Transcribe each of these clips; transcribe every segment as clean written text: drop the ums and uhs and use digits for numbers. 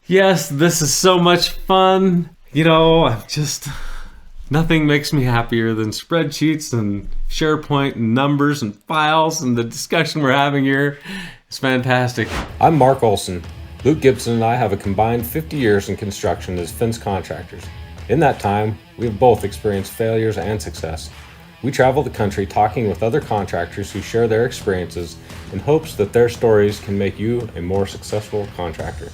Yes, this is so much fun. Nothing makes me happier than spreadsheets and Sharepoint and numbers and files, and the discussion we're having here is fantastic. I'm Mark Olson. Luke Gibson and I have a combined 50 years in construction as fence contractors. In that time, we have both experienced failures and success. We travel the country talking with other contractors who share their experiences in hopes that their stories can make you a more successful contractor.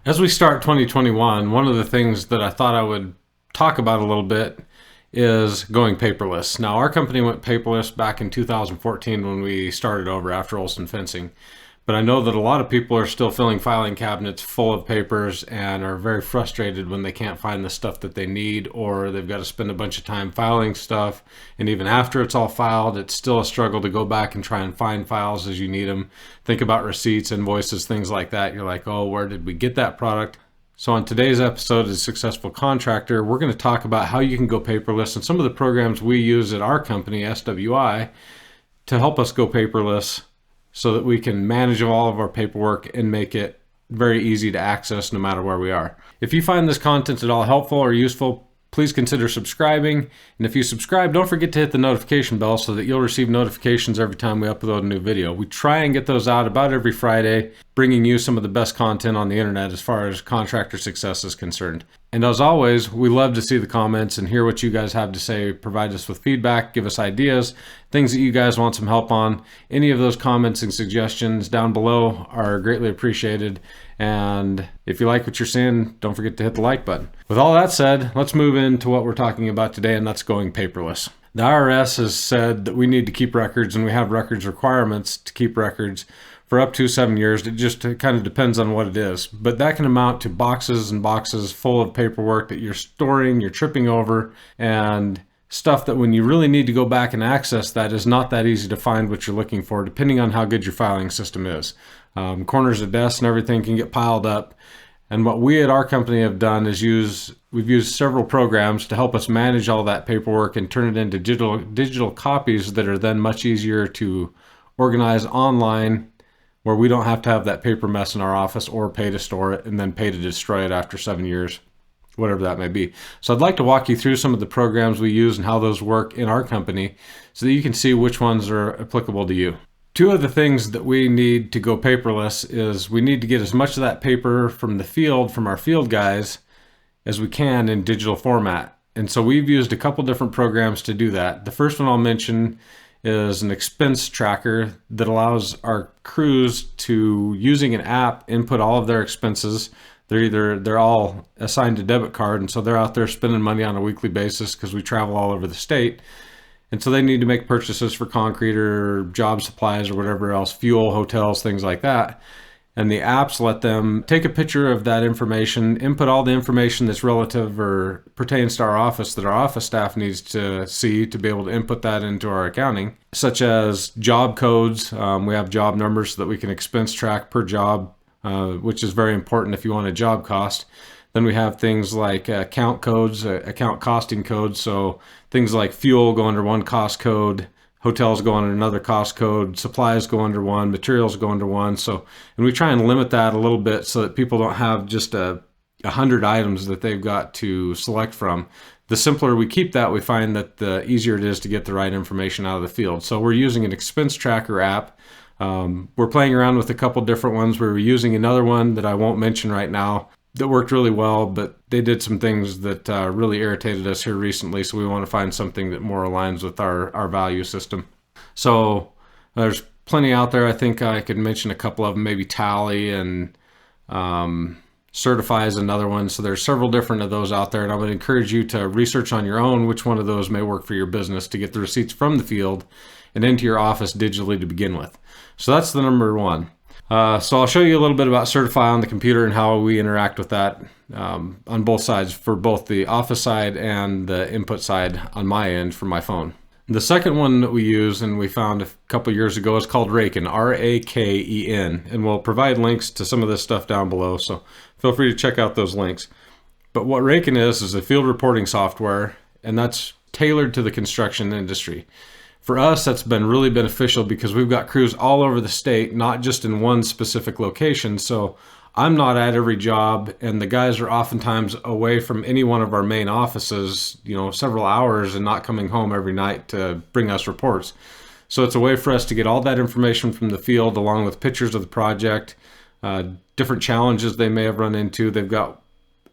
As we start 2021, one of the things that I thought I would talk about a little bit is going paperless. Now, our company went paperless back in 2014 when we started over after Olson Fencing. But I know that a lot of people are still filling filing cabinets full of papers and are very frustrated when they can't find the stuff that they need, or they've got to spend a bunch of time filing stuff. And even after it's all filed, it's still a struggle to go back and try and find files as you need them. Think about receipts, invoices, things like that. You're like, oh, where did we get that product? So on today's episode of Successful Contractor, we're going to talk about how you can go paperless and some of the programs we use at our company, SWI, to help us go paperless, so that we can manage all of our paperwork and make it very easy to access no matter where we are. If you find this content at all helpful or useful, please consider subscribing. And if you subscribe, don't forget to hit the notification bell so that you'll receive notifications every time we upload a new video. We try and get those out about every Friday, bringing you some of the best content on the internet as far as contractor success is concerned. And as always, we love to see the comments and hear what you guys have to say. Provide us with feedback, give us ideas, things that you guys want some help on. Any of those comments and suggestions down below are greatly appreciated. And if you like what you're seeing, don't forget to hit the like button. With all that said, let's move into what we're talking about today, and that's going paperless. The IRS has said that we need to keep records, and we have records requirements to keep records for up to 7 years. It just kind of depends on what it is. But that can amount to boxes and boxes full of paperwork that you're storing, you're tripping over, and stuff that when you really need to go back and access that is not that easy to find what you're looking for, depending on how good your filing system is. Corners of desks and everything can get piled up. And what we at our company have done is we've used several programs to help us manage all that paperwork and turn it into digital copies that are then much easier to organize online, where we don't have to have that paper mess in our office or pay to store it and then pay to destroy it after 7 years, whatever that may be. So I'd like to walk you through some of the programs we use and how those work in our company so that you can see which ones are applicable to you. Two of the things that we need to go paperless is we need to get as much of that paper from the field, from our field guys, as we can in digital format. And so we've used a couple different programs to do that. The first one I'll mention is an expense tracker that allows our crews to, using an app, input all of their expenses. They're all assigned a debit card, and so they're out there spending money on a weekly basis because we travel all over the state. And so they need to make purchases for concrete or job supplies or whatever else, fuel, hotels, things like that. And the apps let them take a picture of that information, input all the information that's relative or pertains to our office that our office staff needs to see to be able to input that into our accounting, such as job codes. We have job numbers so that we can expense track per job, which is very important if you want a job cost. Then we have things like account codes, account costing codes. So things like fuel go under one cost code, hotels go under another cost code, supplies go under one, materials go under one. So, and we try and limit that a little bit so that people don't have just 100 items that they've got to select from. The simpler we keep that, we find that the easier it is to get the right information out of the field. So we're using an expense tracker app. We're playing around with a couple different ones. We're using another one that I won't mention right now that worked really well, but they did some things that really irritated us here recently, so we want to find something that more aligns with our value system. So there's plenty out there. I think I could mention a couple of them, maybe Tally and Certify is another one. So there's several different of those out there, and I would encourage you to research on your own which one of those may work for your business to get the receipts from the field and into your office digitally to begin with. So that's the number one. So I'll show you a little bit about Certify on the computer and how we interact with that on both sides, for both the office side and the input side on my end for my phone. The second one that we use and we found a couple years ago is called Raken, R-A-K-E-N, and we'll provide links to some of this stuff down below, so feel free to check out those links. But what Raken is a field reporting software, and that's tailored to the construction industry. For us, that's been really beneficial because we've got crews all over the state, not just in one specific location. So I'm not at every job, and the guys are oftentimes away from any one of our main offices, several hours, and not coming home every night to bring us reports. So it's a way for us to get all that information from the field, along with pictures of the project, different challenges they may have run into. They've got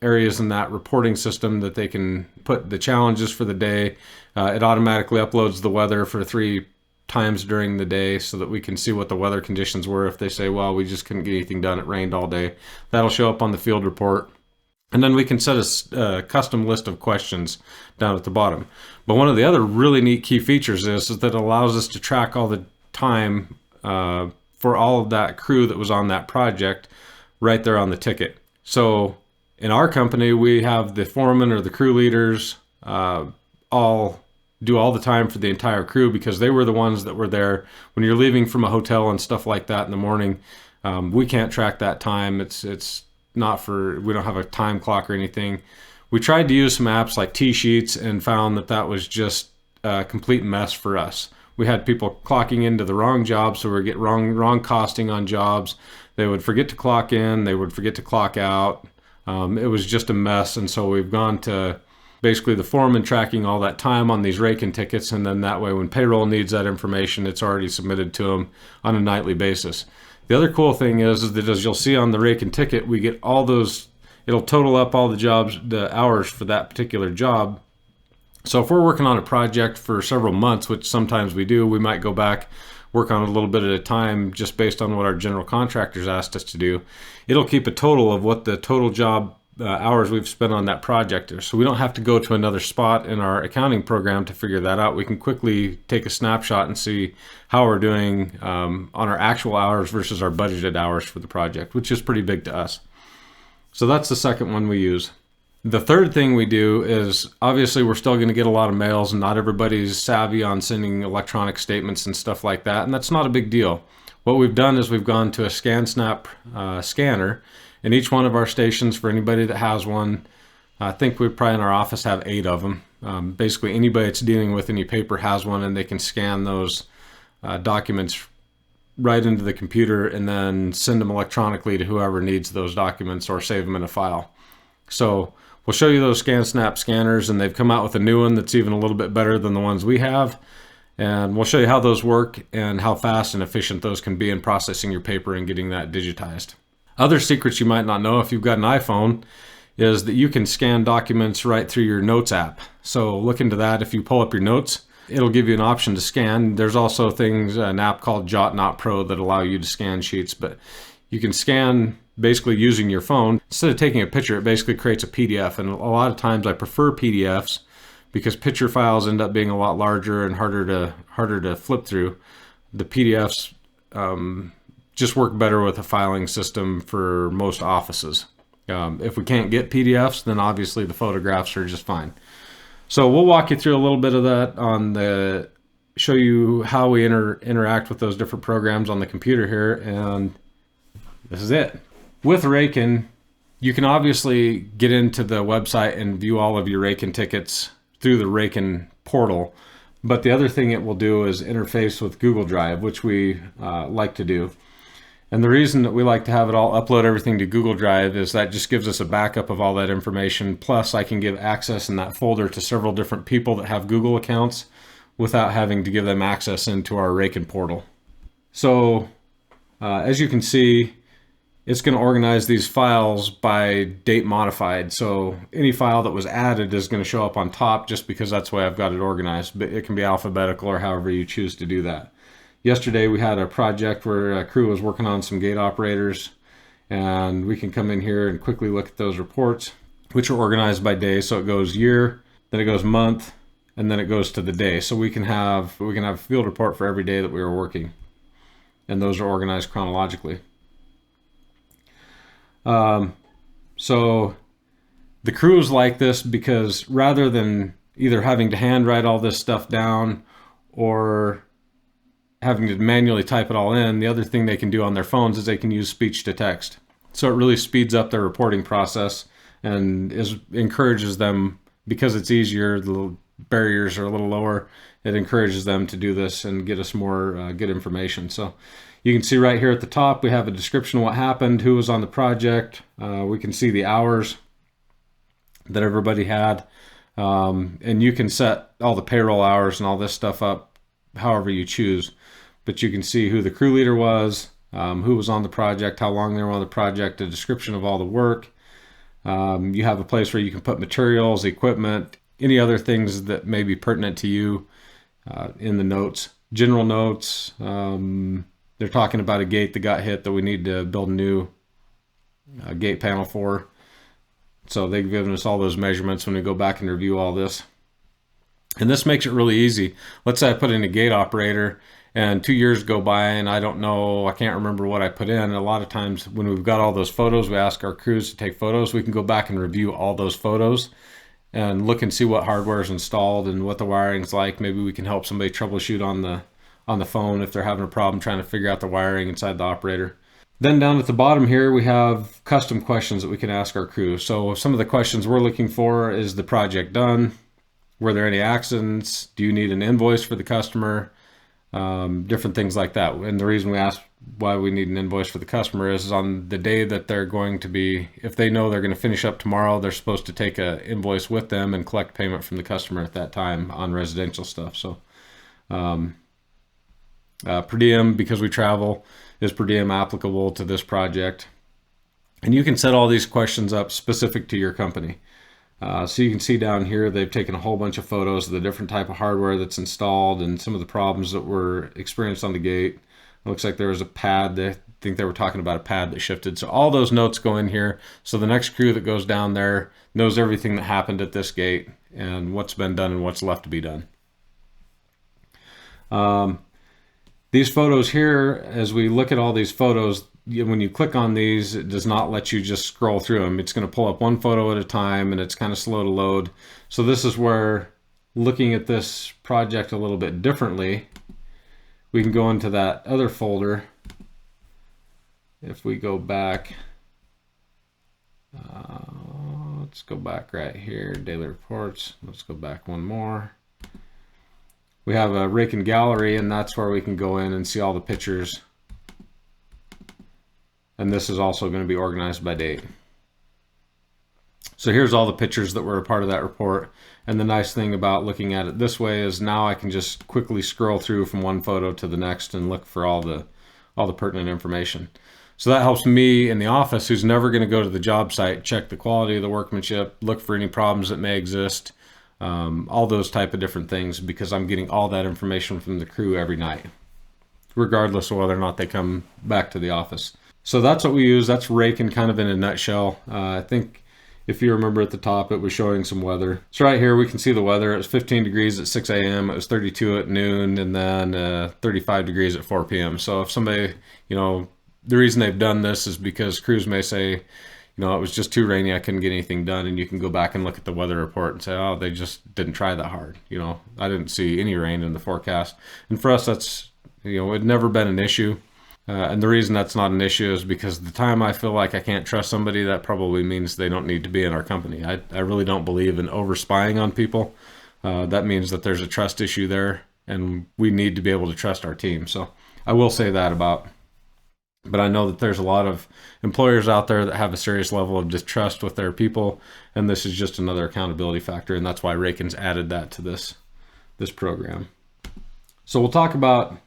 areas in that reporting system that they can put the challenges for the day. It automatically uploads the weather for 3 times during the day so that we can see what the weather conditions were. If they say, well, we just couldn't get anything done, it rained all day, that'll show up on the field report. And then we can set a custom list of questions down at the bottom. But one of the other really neat key features is that it allows us to track all the time for all of that crew that was on that project right there on the ticket. So in our company, we have the foreman or the crew leaders all do all the time for the entire crew because they were the ones that were there. When you're leaving from a hotel and stuff like that in the morning, we can't track that time. It's not we don't have a time clock or anything. We tried to use some apps like T-Sheets and found that was just a complete mess for us. We had people clocking into the wrong job, so we get wrong costing on jobs. They would forget to clock in, they would forget to clock out. It was just a mess, and so we've gone to basically the foreman tracking all that time on these Raken tickets, and then that way when payroll needs that information, it's already submitted to them on a nightly basis. The other cool thing is that as you'll see on the Raken ticket, we get all those, it'll total up all the hours for that particular job. So if we're working on a project for several months, which sometimes we do, we might go back, work on it a little bit at a time just based on what our general contractors asked us to do. It'll keep a total of what the total job hours we've spent on that project are. So we don't have to go to another spot in our accounting program to figure that out. We can quickly take a snapshot and see how we're doing on our actual hours versus our budgeted hours for the project, which is pretty big to us. So that's the second one we use. The third thing we do is, obviously we're still going to get a lot of mails, and not everybody's savvy on sending electronic statements and stuff like that, and that's not a big deal. What we've done is we've gone to a ScanSnap scanner, and each one of our stations, for anybody that has one, I think we probably in our office have 8 of them. Basically anybody that's dealing with any paper has one, and they can scan those documents right into the computer and then send them electronically to whoever needs those documents or save them in a file. So we'll show you those ScanSnap scanners, and they've come out with a new one that's even a little bit better than the ones we have. And we'll show you how those work and how fast and efficient those can be in processing your paper and getting that digitized. Other secrets you might not know if you've got an iPhone is that you can scan documents right through your Notes app. So look into that. If you pull up your notes, it'll give you an option to scan. There's also an app called Jot Not Pro that allow you to scan sheets, but you can scan basically using your phone. Instead of taking a picture, it basically creates a PDF, and a lot of times I prefer PDFs because picture files end up being a lot larger and harder to flip through. The PDFs just work better with a filing system for most offices. If we can't get PDFs, then obviously the photographs are just fine. So we'll walk you through a little bit of that show you how we interact with those different programs on the computer here, and this is it. With Raken, you can obviously get into the website and view all of your Raken tickets through the Raken portal, but the other thing it will do is interface with Google Drive, which we like to do. And the reason that we like to have it all upload everything to Google Drive is that just gives us a backup of all that information. Plus, I can give access in that folder to several different people that have Google accounts without having to give them access into our Raken portal. So as you can see, it's going to organize these files by date modified. So any file that was added is going to show up on top just because that's the way I've got it organized. But it can be alphabetical or however you choose to do that. Yesterday we had a project where a crew was working on some gate operators, and we can come in here and quickly look at those reports, which are organized by day. So it goes year, then it goes month, and then it goes to the day. So we can have a field report for every day that we were working, and those are organized chronologically. So the crews like this because rather than either having to handwrite all this stuff down or having to manually type it all in, the other thing they can do on their phones is they can use speech to text. So it really speeds up their reporting process and encourages them, because it's easier, the barriers are a little lower. it encourages them to do this and get us more good information. So you can see right here at the top, we have a description of what happened, who was on the project. We can see the hours that everybody had. And you can set all the payroll hours and all this stuff up however you choose. But you can see who the crew leader was, who was on the project, how long they were on the project, a description of all the work. You have a place where you can put materials, equipment, any other things that may be pertinent to you in the notes. General notes, they're talking about a gate that got hit that we need to build a new gate panel for. So they've given us all those measurements when we go back and review all this. And this makes it really easy. Let's say I put in a gate operator and 2 years go by and I can't remember what I put in. And a lot of times when we've got all those photos, we ask our crews to take photos. We can go back and review all those photos and look and see what hardware is installed and what the wiring's like. Maybe we can help somebody troubleshoot on the phone if they're having a problem trying to figure out the wiring inside the operator. Then down at the bottom here, we have custom questions that we can ask our crew. So some of the questions we're looking for is the project done? Were there any accidents? Do you need an invoice for the customer? Different things like that. And the reason we ask why we need an invoice for the customer is on the day that they're going to be, if they know they're going to finish up tomorrow, they're supposed to take an invoice with them and collect payment from the customer at that time on residential stuff. So per diem, because we travel, is per diem applicable to this project? And you can set all these questions up specific to your company. So you can see down here, they've taken a whole bunch of photos of the different type of hardware that's installed and some of the problems that were experienced on the gate. It looks like there was a pad. I think they were talking about a pad that shifted. So all those notes go in here. So the next crew that goes down there knows everything that happened at this gate and what's been done and what's left to be done. These photos here, as we look at all these photos, when you click on these, it does not let you just scroll through them. It's going to pull up one photo at a time and it's kind of slow to load. So this is where, looking at this project a little bit differently, we can go into that other folder. If we go back, let's go back right here, daily reports. Let's go back one more. We have a Raken gallery, and that's where we can go in and see all the pictures. And this is also going to be organized by date. So here's all the pictures that were a part of that report. And the nice thing about looking at it this way is now I can just quickly scroll through from one photo to the next and look for all the pertinent information. So that helps me in the office, who's never going to go to the job site, check the quality of the workmanship, look for any problems that may exist, all those type of different things, because I'm getting all that information from the crew every night, regardless of whether or not they come back to the office. So that's what we use. That's Raken kind of in a nutshell. I think if you remember at the top, it was showing some weather. So right here, we can see the weather. It was 15 degrees at 6 a.m. It was 32 at noon, and then 35 degrees at 4 p.m. So if somebody, the reason they've done this is because crews may say, it was just too rainy, I couldn't get anything done. And you can go back and look at the weather report and say, oh, they just didn't try that hard. I didn't see any rain in the forecast. And for us, that's, it'd never been an issue. And the reason that's not an issue is because the time I feel like I can't trust somebody, that probably means they don't need to be in our company. I really don't believe in over spying on people. That means that there's a trust issue there, and we need to be able to trust our team. So I will say that about. But I know that there's a lot of employers out there that have a serious level of distrust with their people, and this is just another accountability factor, and that's why Raken's added that to this program. So we'll talk about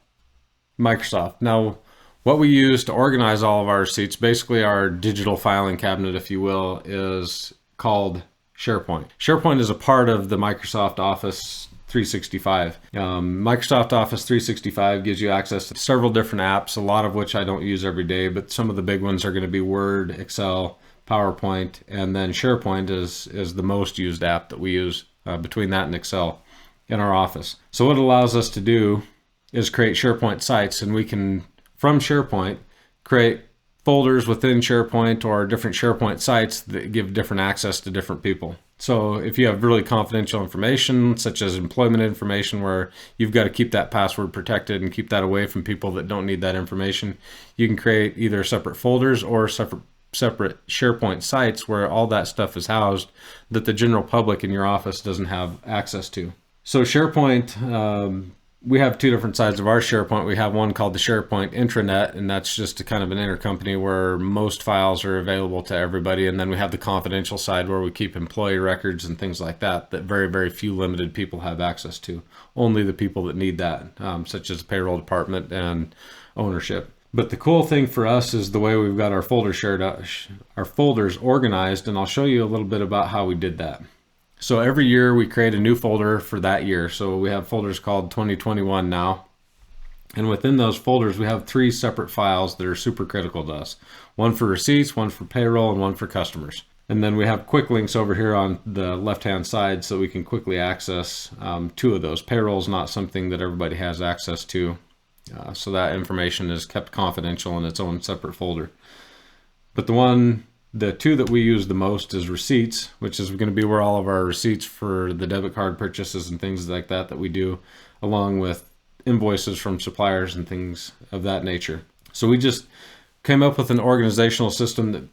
Microsoft. Now, what we use to organize all of our receipts, basically our digital filing cabinet, if you will, is called Sharepoint. Sharepoint is a part of the Microsoft Office 365. Microsoft Office 365 gives you access to several different apps, a lot of which I don't use every day, but some of the big ones are going to be Word, Excel, PowerPoint, and then Sharepoint is the most used app that we use between that and Excel in our office. So what it allows us to do is create SharePoint sites, and we can, from SharePoint, create folders within SharePoint or different SharePoint sites that give different access to different people. So if you have really confidential information, such as employment information, where you've got to keep that password protected and keep that away from people that don't need that information, you can create either separate folders or separate SharePoint sites where all that stuff is housed that the general public in your office doesn't have access to. So SharePoint, we have two different sides of our SharePoint. We have one called the SharePoint intranet, and that's just a kind of an intercompany where most files are available to everybody. And then we have the confidential side where we keep employee records and things like that very, very few limited people have access to. Only the people that need that, such as the payroll department and ownership. But the cool thing for us is the way we've got our folders shared out, our folders organized, and I'll show you a little bit about how we did that. So every year we create a new folder for that year. So we have folders called 2021 now. And within those folders, we have 3 separate files that are super critical to us. One for receipts, one for payroll, and one for customers. And then we have quick links over here on the left-hand side so we can quickly access 2 of those. Payroll is not something that everybody has access to. So that information is kept confidential in its own separate folder. But the 2 that we use the most is receipts, which is going to be where all of our receipts for the debit card purchases and things like that we do, along with invoices from suppliers and things of that nature. So we just came up with an organizational system that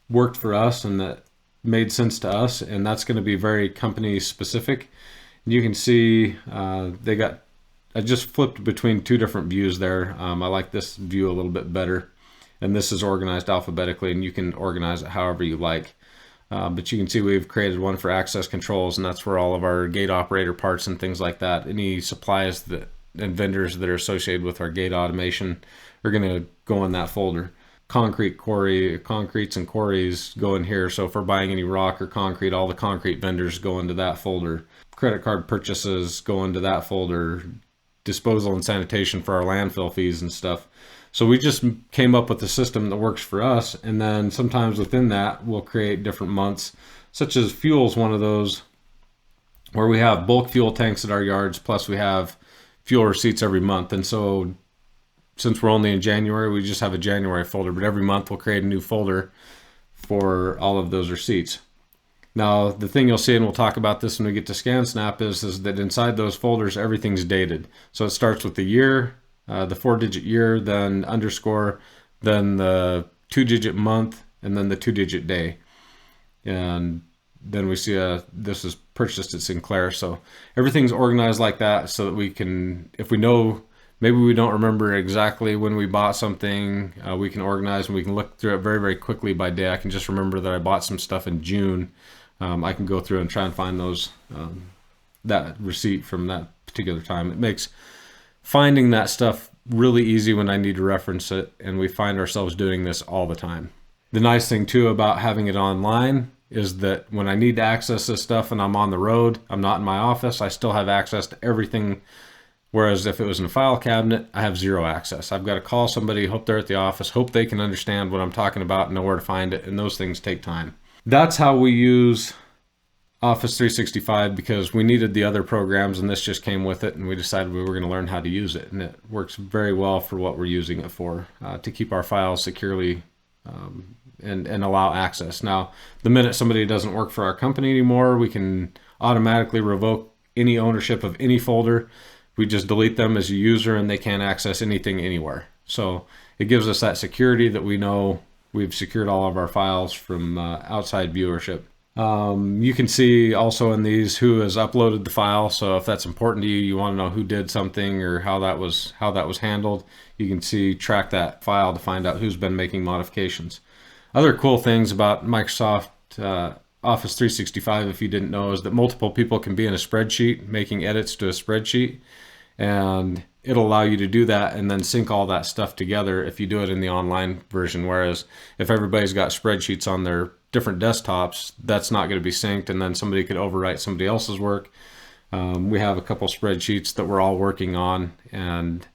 worked for us and that made sense to us, and that's going to be very company specific. You can see I just flipped between 2 different views there. I like this view a little bit better. And this is organized alphabetically, and you can organize it however you like. But you can see we've created one for access controls, and that's where all of our gate operator parts and things like that, any supplies and vendors that are associated with our gate automation are going to go in that folder. Concretes and quarries go in here. So if we're buying any rock or concrete, all the concrete vendors go into that folder. Credit card purchases go into that folder. Disposal and sanitation for our landfill fees and stuff. So we just came up with a system that works for us, and then sometimes within that we'll create different months, such as fuel is one of those where we have bulk fuel tanks at our yards, plus we have fuel receipts every month. And so since we're only in January, we just have a January folder, but every month we'll create a new folder for all of those receipts. Now, the thing you'll see, and we'll talk about this when we get to ScanSnap, is that inside those folders, everything's dated. So it starts with the year, the 4-digit year, then underscore, then the 2-digit month, and then the 2-digit day. And then we see this is purchased at Sinclair. So everything's organized like that so that we can, if we know, maybe we don't remember exactly when we bought something, we can organize and we can look through it very, very quickly by day. I can just remember that I bought some stuff in June. I can go through and try and find those, that receipt from that particular time. It makes finding that stuff really easy when I need to reference it, and we find ourselves doing this all the time. The nice thing too about having it online is that when I need to access this stuff and I'm on the road, I'm not in my office, I still have access to everything. Whereas if it was in a file cabinet, I have 0 access. I've got to call somebody, hope they're at the office, hope they can understand what I'm talking about and know where to find it, and those things take time. That's how we use Office 365 because we needed the other programs and this just came with it, and we decided we were going to learn how to use it, and it works very well for what we're using it for, to keep our files securely and allow access. Now, the minute somebody doesn't work for our company anymore, we can automatically revoke any ownership of any folder. We just delete them as a user and they can't access anything anywhere. So it gives us that security that we know we've secured all of our files from outside viewership. You can see also in these who has uploaded the file. So if that's important to you, you want to know who did something or how that was handled, you can track that file to find out who's been making modifications. Other cool things about Microsoft Office 365, if you didn't know, is that multiple people can be in a spreadsheet making edits to a spreadsheet, and it'll allow you to do that and then sync all that stuff together if you do it in the online version. Whereas if everybody's got spreadsheets on their different desktops, that's not going to be synced, and then somebody could overwrite somebody else's work. We have a couple spreadsheets that we're all working on, and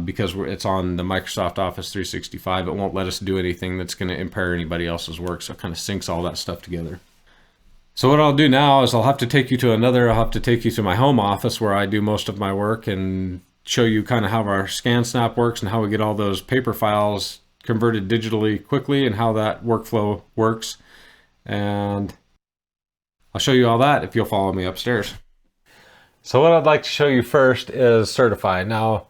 because it's on the Microsoft Office 365, it won't let us do anything that's going to impair anybody else's work, so it kind of syncs all that stuff together. So what I'll do now is I'll have to take you to my home office where I do most of my work and show you kind of how our ScanSnap works and how we get all those paper files converted digitally quickly and how that workflow works. And I'll show you all that if you'll follow me upstairs. So what I'd like to show you first is Certify. Now,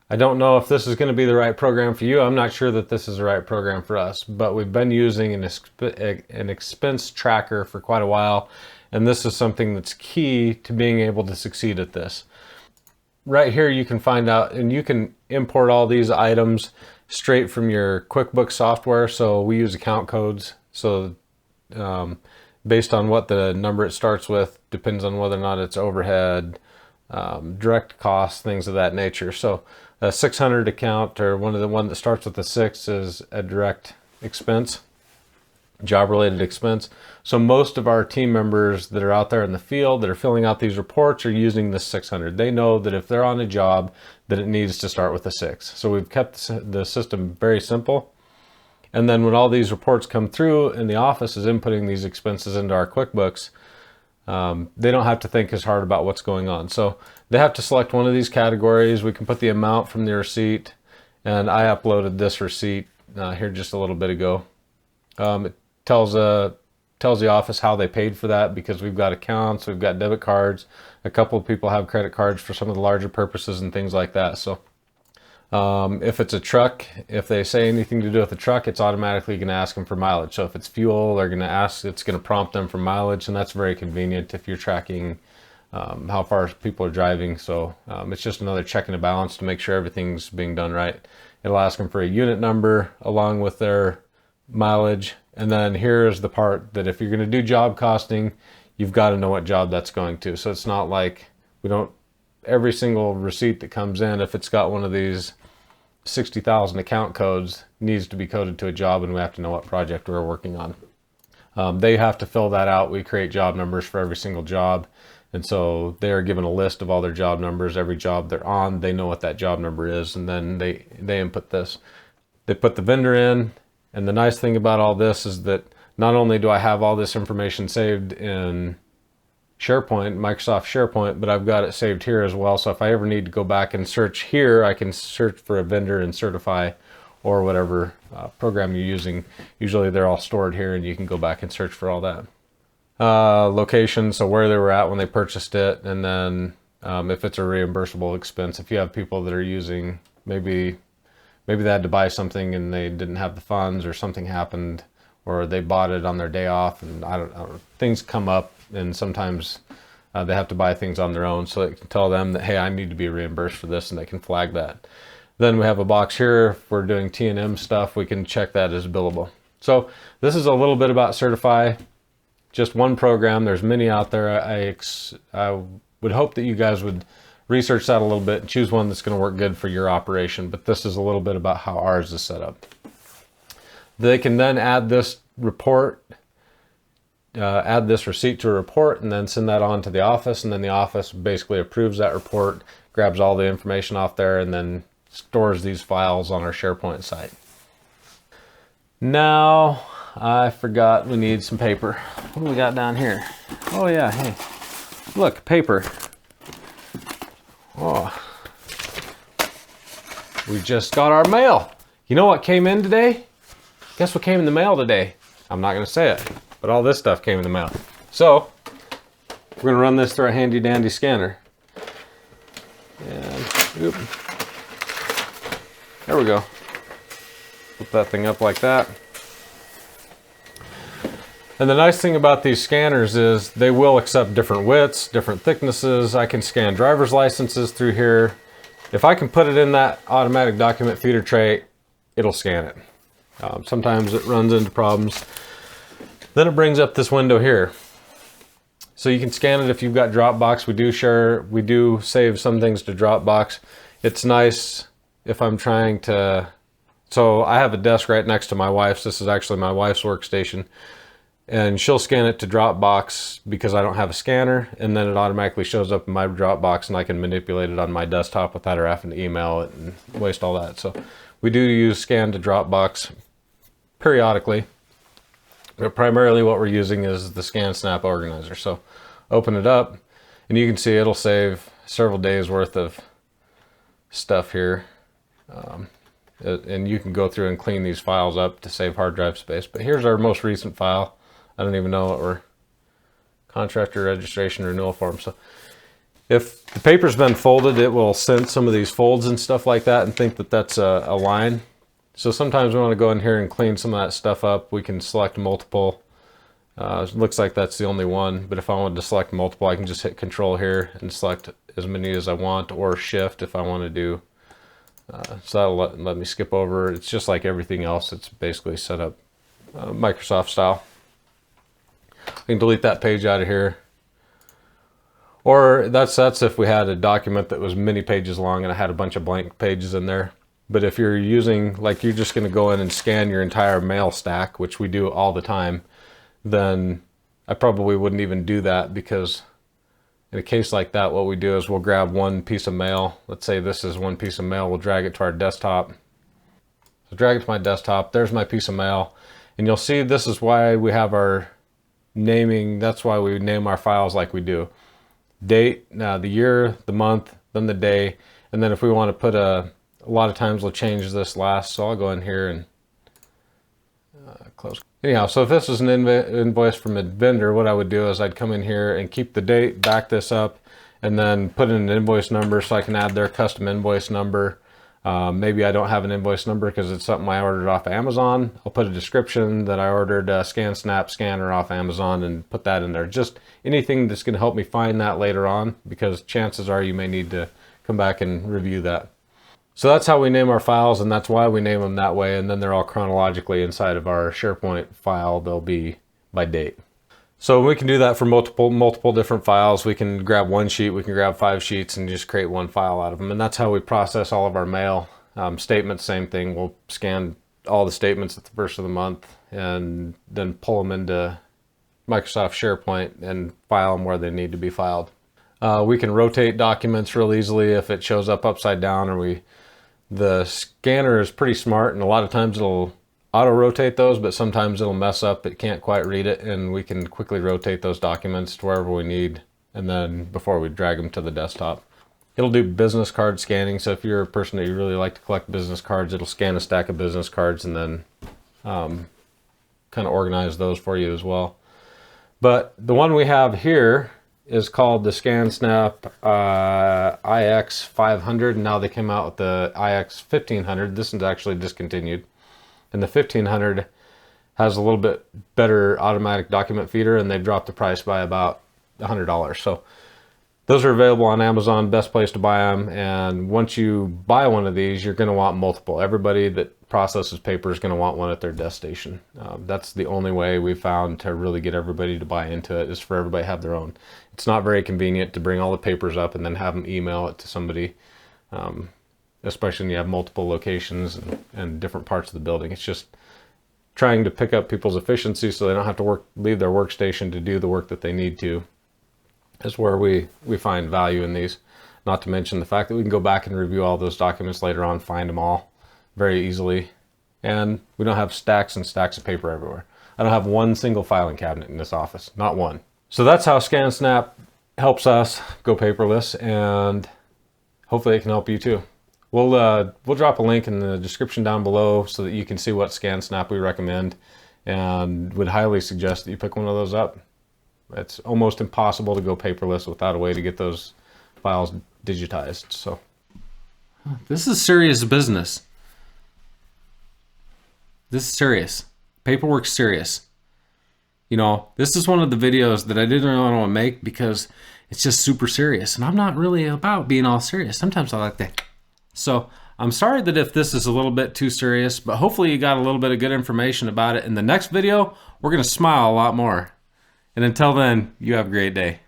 I don't know if this is going to be the right program for you. I'm not sure that this is the right program for us, but we've been using an expense tracker for quite a while, and this is something that's key to being able to succeed at this. Right here you can find out, and you can import all these items straight from your QuickBooks software. So we use account codes. So based on what the number it starts with, depends on whether or not it's overhead, direct costs, things of that nature. So a 600 account, or one that starts with a 6, is a direct expense, job related expense. So most of our team members that are out there in the field that are filling out these reports are using this 600. They know that if they're on a job that it needs to start with a 6. So we've kept the system very simple. And then when all these reports come through and the office is inputting these expenses into our QuickBooks, they don't have to think as hard about what's going on. So they have to select one of these categories. We can put the amount from the receipt, and I uploaded this receipt here just a little bit ago. It tells the office how they paid for that, because we've got accounts, we've got debit cards. A couple of people have credit cards for some of the larger purposes and things like that. So if it's a truck, if they say anything to do with the truck, it's automatically going to ask them for mileage. So if it's fuel, they're going to ask, it's going to prompt them for mileage, and that's very convenient if you're tracking how far people are driving. So it's just another check and a balance to make sure everything's being done right. It'll ask them for a unit number along with their mileage. And then here's the part that if you're going to do job costing, you've got to know what job that's going to. So it's not like every single receipt that comes in, if it's got one of these 60,000 account codes, needs to be coded to a job, and we have to know what project we're working on. They have to fill that out. We create job numbers for every single job. And so they are given a list of all their job numbers. Every job they're on, they know what that job number is, and then they input this. They put the vendor in. And the nice thing about all this is that not only do I have all this information saved in SharePoint, Microsoft SharePoint, but I've got it saved here as well. So if I ever need to go back and search here, I can search for a vendor in Certify or whatever program you're using. Usually they're all stored here, and you can go back and search for all that. Location, so where they were at when they purchased it, and then if it's a reimbursable expense. If you have people that are using, maybe they had to buy something and they didn't have the funds, or something happened, or they bought it on their day off, and I don't know, things come up, and sometimes they have to buy things on their own, so it can tell them that, hey, I need to be reimbursed for this, and they can flag that. Then we have a box here. If we're doing T&M stuff, we can check that as billable. So this is a little bit about Certify. Just one program. There's many out there. I would hope that you guys would research that a little bit and choose one that's going to work good for your operation. But this is a little bit about how ours is set up. They can then add this report, add this receipt to a report, and then send that on to the office. And then the office basically approves that report, grabs all the information off there, and then stores these files on our SharePoint site. Now, I forgot we need some paper. What do we got down here? Oh yeah, hey, look, paper. Oh, we just got our mail. You know what came in today? Guess what came in the mail today? I'm not gonna say it, but all this stuff came in the mail. So, we're gonna run this through a handy dandy scanner. And, oop. There we go. Put that thing up like that. And the nice thing about these scanners is they will accept different widths, different thicknesses. I can scan driver's licenses through here. If I can put it in that automatic document feeder tray, it'll scan it. Sometimes it runs into problems. Then it brings up this window here. So you can scan it if you've got Dropbox. We do save some things to Dropbox. It's nice if I'm trying to, so I have a desk right next to my wife's. This is actually my wife's workstation. And she'll scan it to Dropbox because I don't have a scanner, and then it automatically shows up in my Dropbox, and I can manipulate it on my desktop without her having to email it and waste all that. So we do use scan to Dropbox periodically, but primarily what we're using is the ScanSnap organizer. So open it up, and you can see it'll save several days worth of stuff here. And you can go through and clean these files up to save hard drive space. But here's our most recent file. I don't even know what we're, contractor registration renewal form. So If the paper's been folded, it will sense some of these folds and stuff like that and think that that's a line. So sometimes we want to go in here and clean some of that stuff up. We can select multiple. It looks like that's the only one, but if I wanted to select multiple, I can just hit Control here and select as many as I want, or Shift if I want to do. So that'll let me skip over. It's just like everything else. It's basically set up Microsoft style. I can delete that page out of here. Or that's if we had a document that was many pages long and I had a bunch of blank pages in there. But if you're using, like you're just going to go in and scan your entire mail stack, which we do all the time, then I probably wouldn't even do that, because in a case like that, what we do is we'll grab one piece of mail. Let's say this is one piece of mail. We'll drag it to our desktop. So drag it to my desktop. There's my piece of mail. And you'll see this is why we have our naming. That's why we name our files like we do. Date, the year, the month, then the day. And then if we want to put a lot of times we'll change this last. So I'll go in here and close. Anyhow, so if this is an invoice from a vendor, what I would do is I'd come in here and keep the date, back this up, and then put in an invoice number so I can add their custom invoice number. Maybe I don't have an invoice number because it's something I ordered off of Amazon. I'll put a description that I ordered a ScanSnap scanner off Amazon and put that in there. Just anything that's going to help me find that later on, because chances are you may need to come back and review that. So that's how we name our files, and that's why we name them that way. And then they're all chronologically inside of our Sharepoint file. They'll be by date. So we can do that for multiple different files. We can grab one sheet, we can grab 5 sheets and just create one file out of them. And that's how we process all of our mail. Statements, same thing. We'll scan all the statements at the first of the month and then pull them into Microsoft Sharepoint and file them where they need to be filed. We can rotate documents real easily if it shows up upside down, or the scanner is pretty smart, and a lot of times it'll auto-rotate those, but sometimes it'll mess up. It can't quite read it, and we can quickly rotate those documents to wherever we need, and then before we drag them to the desktop. It'll do business card scanning, so if you're a person that you really like to collect business cards, it'll scan a stack of business cards and then kind of organize those for you as well. But the one we have here is called the ScanSnap IX 500. Now they came out with the IX 1500. This is actually discontinued. And the 1500 has a little bit better automatic document feeder, and they dropped the price by about $100. So those are available on Amazon, best place to buy them. And once you buy one of these, you're going to want multiple. Everybody that processes paper is going to want one at their desk station. That's the only way we've found to really get everybody to buy into it, is for everybody to have their own. It's not very convenient to bring all the papers up and then have them email it to somebody, especially when you have multiple locations and different parts of the building. It's just trying to pick up people's efficiency so they don't have to leave their workstation to do the work that they need to. Is where we find value in these. Not to mention the fact that we can go back and review all those documents later on, find them all very easily, and we don't have stacks and stacks of paper everywhere. I don't have one single filing cabinet in this office, not one. So that's how ScanSnap helps us go paperless, and hopefully it can help you too. We'll drop a link in the description down below so that you can see what ScanSnap we recommend, and would highly suggest that you pick one of those up. It's almost impossible to go paperless without a way to get those files digitized. So this is serious business. This is serious. Paperwork's serious. You know, this is one of the videos that I didn't really want to make because it's just super serious, and I'm not really about being all serious. Sometimes I like that. So I'm sorry that if this is a little bit too serious, but hopefully you got a little bit of good information about it. In the next video, we're going to smile a lot more. And until then, you have a great day.